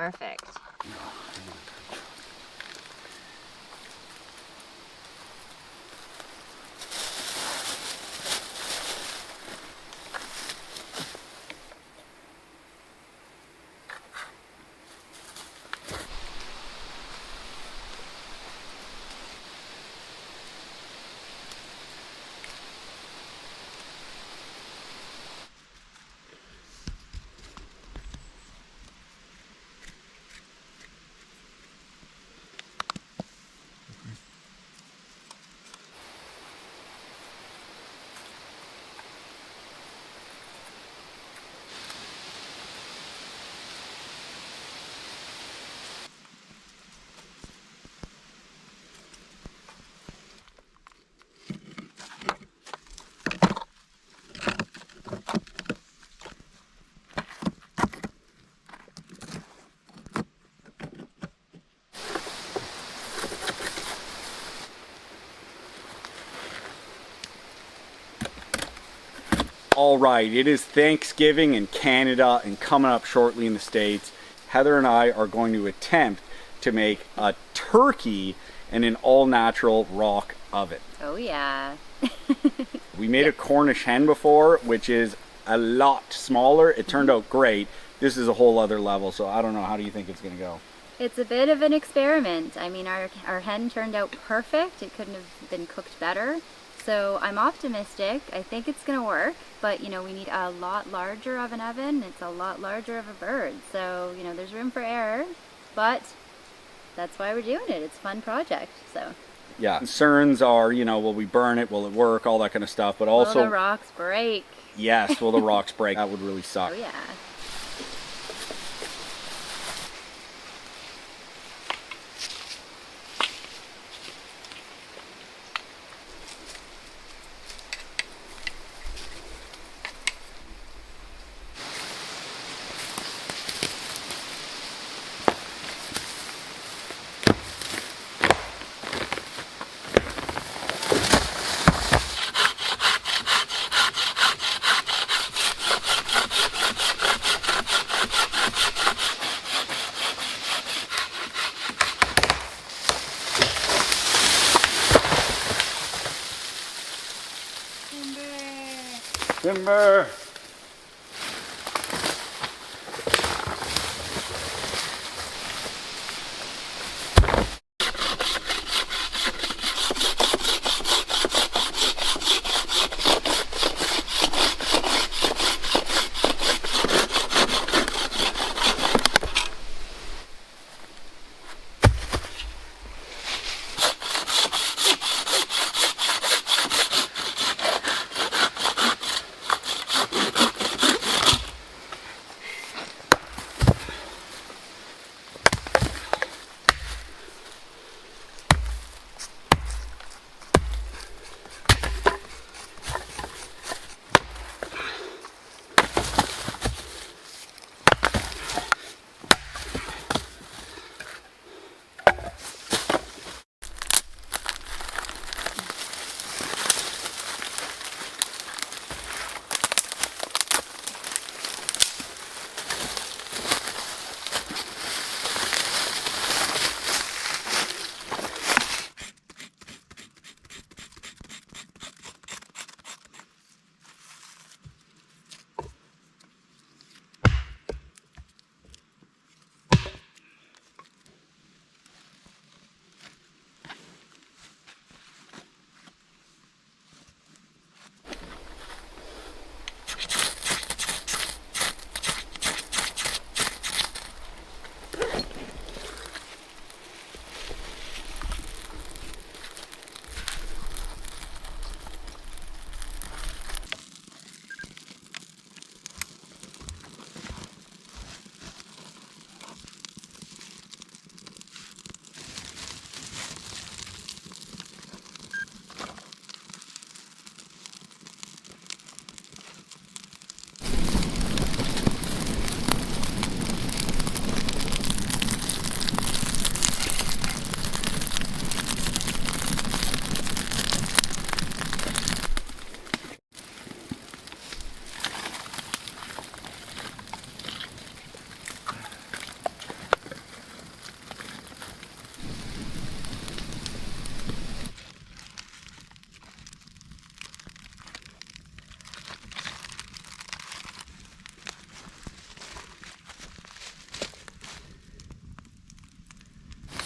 Perfect. All right, it is Thanksgiving in Canada and coming up shortly in the States. Heather and I are going to attempt to make a turkey in an all-natural rock oven. Oh yeah. We made a Cornish hen before, which is a lot smaller. It turned out great. This is a whole other level, so I don't know. How do you think it's going to go? It's a bit of an experiment. I mean, our hen turned out perfect. It couldn't have been cooked better. So I'm optimistic. I think it's going to work, but you know, we need a lot larger of an oven. It's a lot larger of a bird. So, you know, there's room for error, but that's why we're doing it. It's a fun project. So yeah, concerns are, you know, will we burn it? Will it work? All that kind of stuff. But also, will the rocks break? Yes, will the rocks break? That would really suck. Oh yeah. Timber!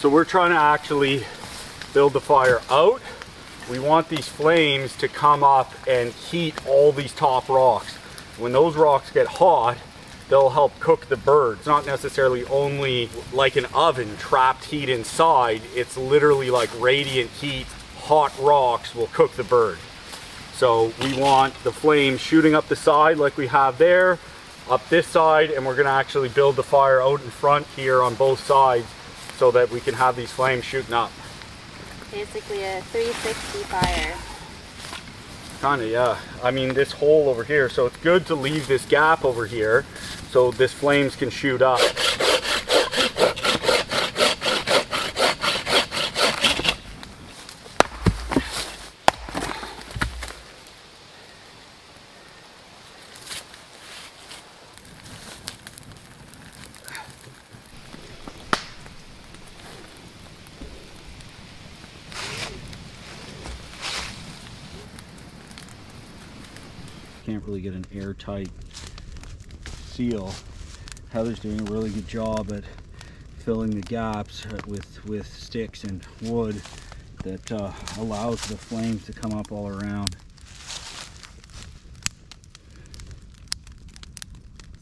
So we're trying to actually build the fire out. We want these flames to come up and heat all these top rocks. When those rocks get hot, they'll help cook the bird. It's not necessarily only like an oven, trapped heat inside. It's literally like radiant heat. Hot rocks will cook the bird. So we want the flames shooting up the side like we have there, up this side, and we're gonna actually build the fire out in front here on both sides so that we can have these flames shooting up. Basically a 360 fire. Kinda, yeah. I mean, this hole over here, so it's good to leave this gap over here so this flames can shoot up. Can't really get an airtight seal. Heather's doing a really good job at filling the gaps with sticks and wood that allows the flames to come up all around.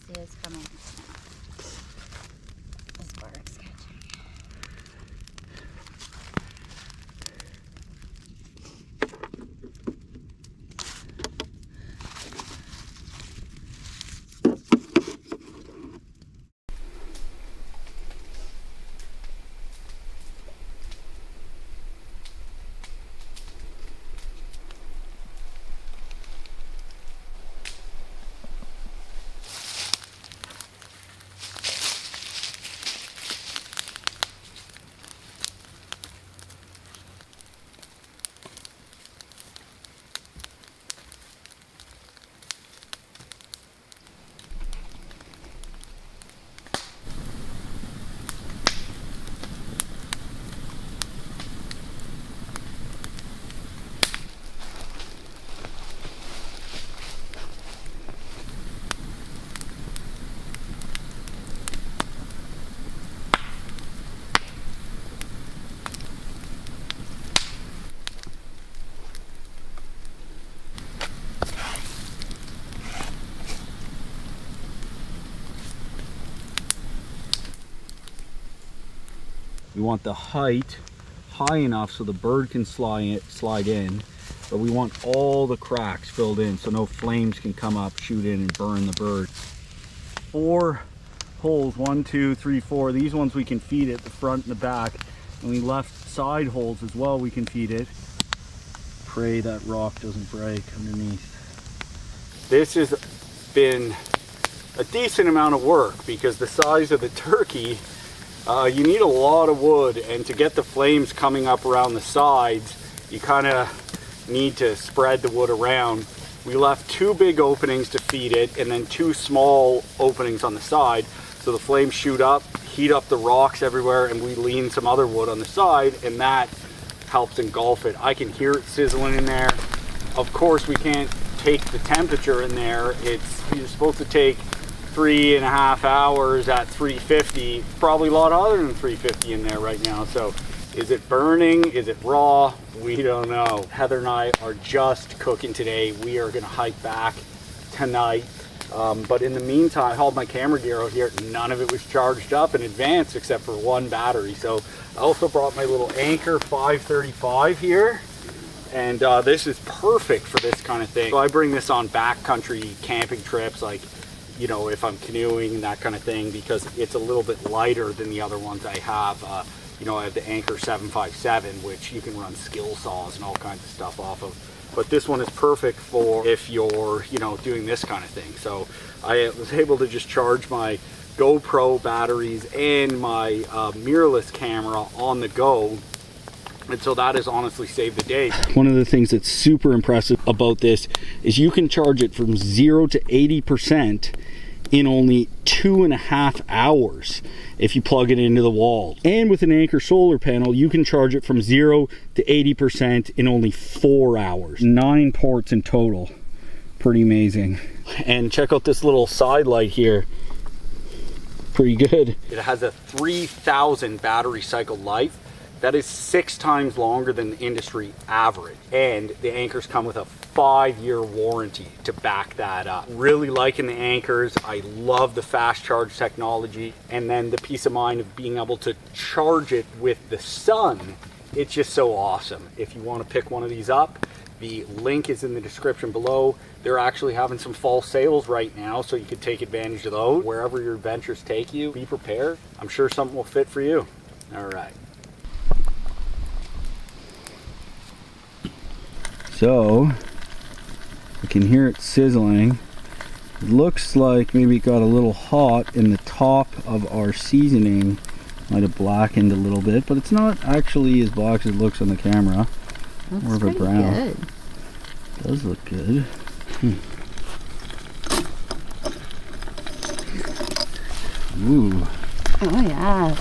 See us coming. This bark's catching. We want the height high enough so the bird can slide in, but we want all the cracks filled in so no flames can come up, shoot in, and burn the bird. 4 holes, 1, 2, 3, 4. These ones we can feed it, the front and the back, and we left side holes as well we can feed it. Pray that rock doesn't break underneath. This has been a decent amount of work because the size of the turkey, you need a lot of wood, and to get the flames coming up around the sides, you kind of need to spread the wood around. We left 2 big openings to feed it and then 2 small openings on the side so the flames shoot up, heat up the rocks everywhere, and we lean some other wood on the side, and that helps engulf it. I can hear it sizzling in there. Of course, we can't take the temperature in there. You're supposed to take 3.5 hours at 350, probably a lot other than 350 in there right now. So is it burning? Is it raw? We don't know. Heather and I are just cooking today. We are gonna hike back tonight. But in the meantime, I hauled my camera gear out here. None of it was charged up in advance except for 1 battery. So I also brought my little Anchor 535 here. And this is perfect for this kind of thing. So I bring this on backcountry camping trips, like, you know, if I'm canoeing and that kind of thing, because it's a little bit lighter than the other ones I have. You know, I have the Anchor 757, which you can run skill saws and all kinds of stuff off of. But this one is perfect for if you're, you know, doing this kind of thing. So I was able to just charge my GoPro batteries and my mirrorless camera on the go. And so that has honestly saved the day. One of the things that's super impressive about this is you can charge it from 0 to 80% in only 2.5 hours if you plug it into the wall. And with an Anchor solar panel, you can charge it from 0 to 80% in only 4 hours. 9 ports in total. Pretty amazing. And check out this little side light here. pretty good. It has a 3,000 battery cycle life. That is 6 times longer than the industry average. And the anchors come with a 5-year warranty to back that up. Really liking the anchors. I love the fast charge technology. And then the peace of mind of being able to charge it with the sun. It's just so awesome. If you want to pick one of these up, the link is in the description below. They're actually having some fall sales right now, so you could take advantage of those. Wherever your adventures take you, be prepared. I'm sure something will fit for you. All right. So, I can hear it sizzling. It looks like maybe it got a little hot in the top of our seasoning. Might have blackened a little bit, but it's not actually as black as it looks on the camera. Looks more of a brown. good. It does look good. Ooh. Oh yeah.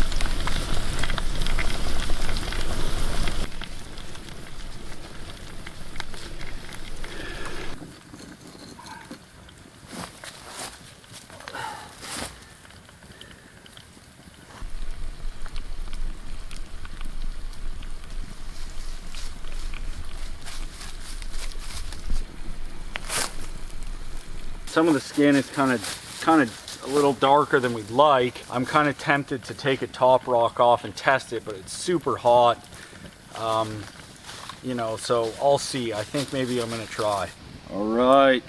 Some of the skin is kind of a little darker than we'd like. I'm kind of tempted to take a top rock off and test it, but it's super hot. You know, so I'll see. I think maybe I'm gonna try. All right.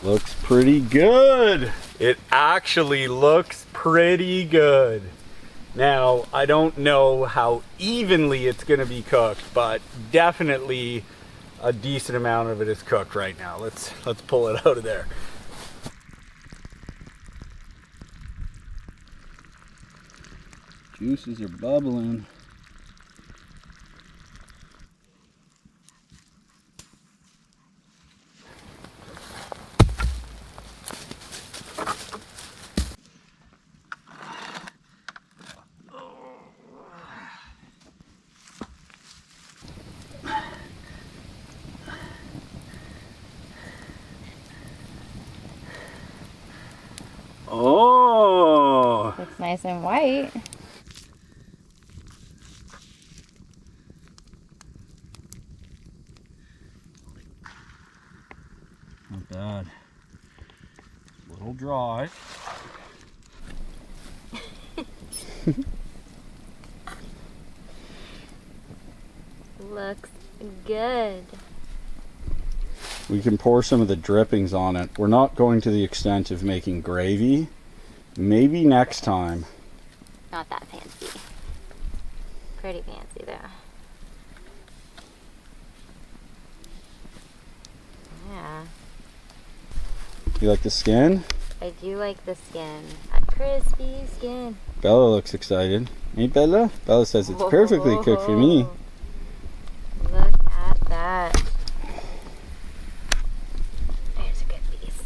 Looks pretty good. It actually looks pretty good. Now, I don't know how evenly it's gonna be cooked, but definitely a decent amount of it is cooked right now. Let's pull it out of there. Juices are bubbling. Oh! Looks nice and white. Not bad. A little dry. Looks good. We can pour some of the drippings on it. We're not going to the extent of making gravy. Maybe next time. Not that fancy. Pretty fancy though. Yeah. You like the skin? I do like the skin. That crispy skin. Bella looks excited. Ain't Bella? Bella says it's perfectly cooked for me. Look at that. There's a good piece.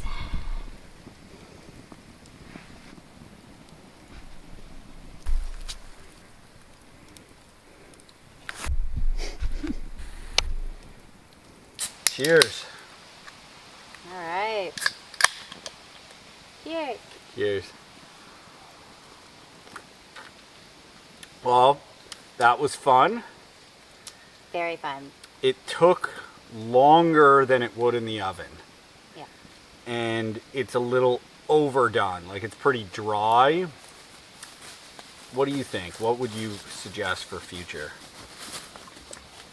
Cheers. All right. Cheers. Cheers. Well, that was fun. Very fun. It took longer than it would in the oven. Yeah. And it's a little overdone. Like, it's pretty dry. What do you think? What would you suggest for future?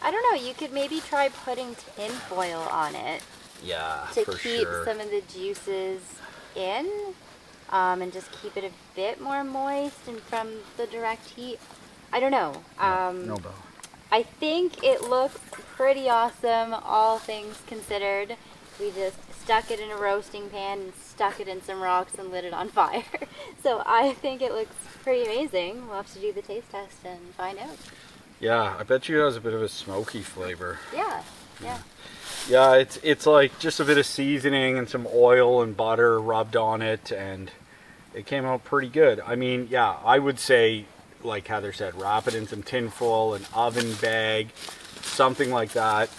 I don't know. You could maybe try putting tin foil on it. Yeah, to for keep sure. some of the juices in, and just keep it a bit more moist and from the direct heat. I don't know. No, Bella. I think it looks pretty awesome, all things considered. We just stuck it in a roasting pan and stuck it in some rocks and lit it on fire. So I think it looks pretty amazing. We'll have to do the taste test and find out. Yeah, I bet you it has a bit of a smoky flavor. Yeah, Yeah. Yeah, it's like just a bit of seasoning and some oil and butter rubbed on it, and it came out pretty good. I mean, yeah, I would say, like Heather said, wrap it in some tin foil, an oven bag, something like that.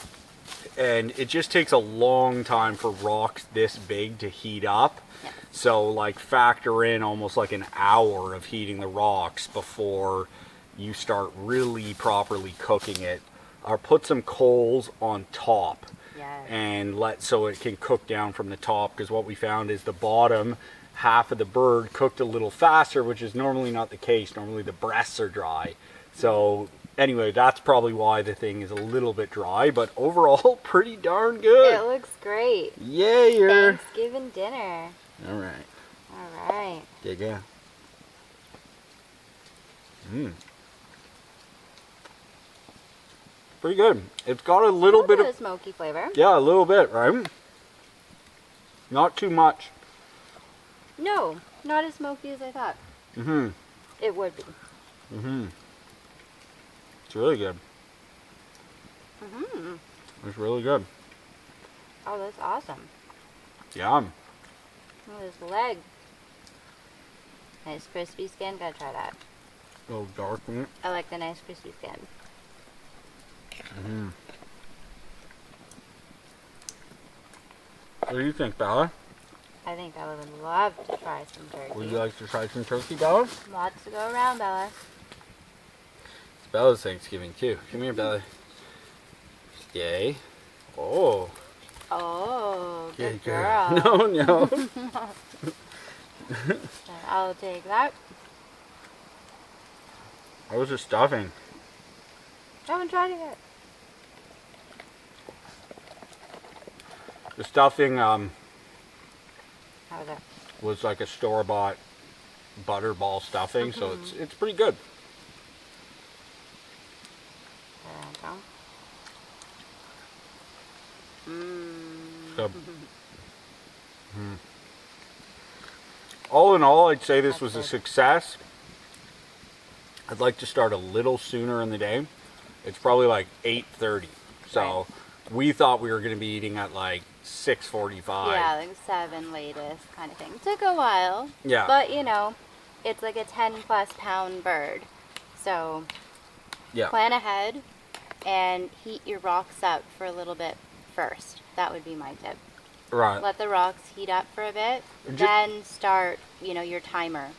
And it just takes a long time for rocks this big to heat up. Yeah. So like factor in almost like an hour of heating the rocks before you start really properly cooking it. Or put some coals on top. Yes. And so it can cook down from the top, because what we found is the bottom half of the bird cooked a little faster, which is normally not the case. Normally the breasts are dry. So anyway, that's probably why the thing is a little bit dry, but overall pretty darn good. It looks great. Yeah. Thanksgiving dinner. All right. All right. Yeah. Pretty good. It's got a little bit of smoky flavor. Yeah, a little bit, right? Not too much. No, not as smoky as I thought. Mm-hmm. It would be. Mm-hmm. It's really good. Mm-hmm. It's really good. Oh, that's awesome. Yum. Oh, this leg. Nice crispy skin. Gotta try that. A little dark meat. I like the nice crispy skin. Mm-hmm. What do you think, Bella? I think I would love to try some turkey. Would you like to try some turkey, Bella? Lots to go around, Bella. It's Bella's Thanksgiving too. Come here, Bella. Yay. Oh. Oh, good Good girl. No. I'll take that. How was the stuffing? I haven't tried it yet. The stuffing How was it? was like a store-bought butterball stuffing, so it's pretty good. There we go. So, all in all, I'd say this That's was a good. success. I'd like to start a little sooner in the day. It's probably like 8:30, so we thought we were going to be eating at like 6:45. Yeah, like 7 latest kind of thing. Took a while. Yeah. But, you know, it's like a 10+ pound bird. So Yeah. plan ahead and heat your rocks up for a little bit first. That would be my tip. Right. Let the rocks heat up for a bit, then start, you know, your timer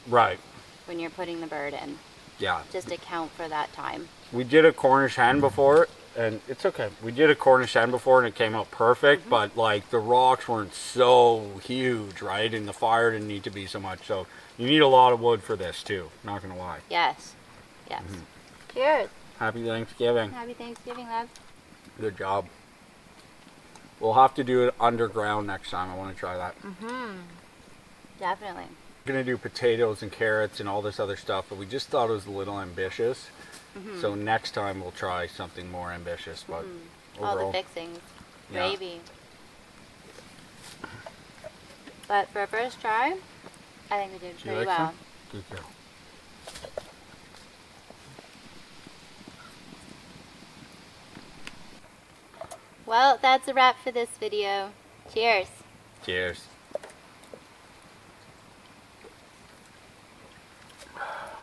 Right. when you're putting the bird in. Yeah. Just account for that time. We did a Cornish hen before, and it's okay. We did a Cornish hen before, and it came out perfect, but like the rocks weren't so huge, right? And the fire didn't need to be so much. So you need a lot of wood for this too. Not gonna lie. Yes. Yes. Cheers. Happy Thanksgiving. Happy Thanksgiving, lads. Good job. We'll have to do it underground next time. I want to try that. Definitely. We're gonna do potatoes and carrots and all this other stuff, but we just thought it was a little ambitious. So next time we'll try something more ambitious. But All overall, the fixings. Yeah. Gravy. But for a first try, I think we did do you pretty like well. some? Good girl. Well, that's a wrap for this video. Cheers. Cheers.